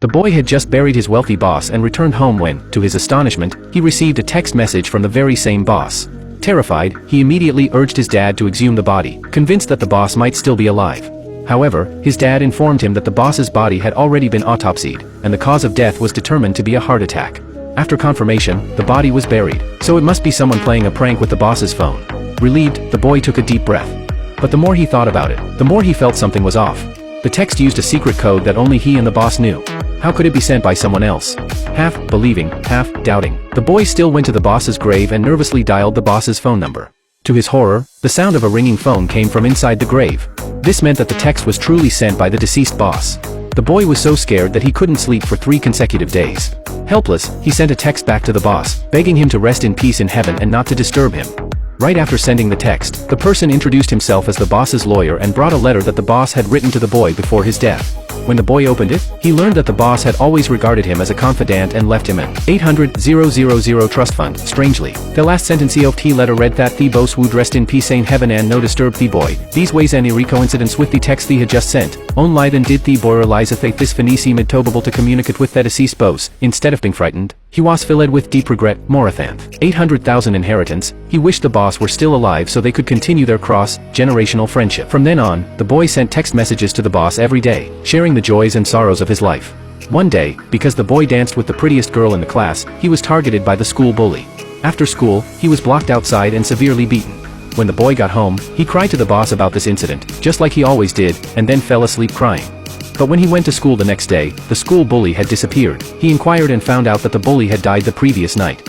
The boy had just buried his wealthy boss and returned home when, to his astonishment, he received a text message from the very same boss. Terrified, he immediately urged his dad to exhume the body, convinced that the boss might still be alive. However, his dad informed him that the boss's body had already been autopsied, and the cause of death was determined to be a heart attack. After confirmation, the body was buried, so it must be someone playing a prank with the boss's phone. Relieved, the boy took a deep breath. But the more he thought about it, the more he felt something was off. The text used a secret code that only he and the boss knew. How could it be sent by someone else? Half believing, half doubting, the boy still went to the boss's grave and nervously dialed the boss's phone number. To his horror, the sound of a ringing phone came from inside the grave. This meant that the text was truly sent by the deceased boss. The boy was so scared that he couldn't sleep for 3 consecutive days. Helpless, he sent a text back to the boss, begging him to rest in peace in heaven and not to disturb him. Right after sending the text, the person introduced himself as the boss's lawyer and brought a letter that the boss had written to the boy before his death. When the boy opened it, he learned that the boss had always regarded him as a confidant and left him an 800,000 trust fund. Strangely, the last sentence of the letter read that the boss would rest in peace in heaven and no disturb the boy. These ways any coincidence with the text he had just sent. Only then did the boy realize that this finesse made tobable to communicate with the deceased boss. Instead of being frightened, he was filled with deep regret. Morathanth 800,000 inheritance. He wished the boss were still alive so they could continue their cross-generational friendship. From then on, the boy sent text messages to the boss every day, sharing the joys and sorrows of his life. One day, because the boy danced with the prettiest girl in the class, he was targeted by the school bully. After school, he was blocked outside and severely beaten. When the boy got home, he cried to the boss about this incident, just like he always did, and then fell asleep crying. But when he went to school the next day, the school bully had disappeared. He inquired and found out that the bully had died the previous night.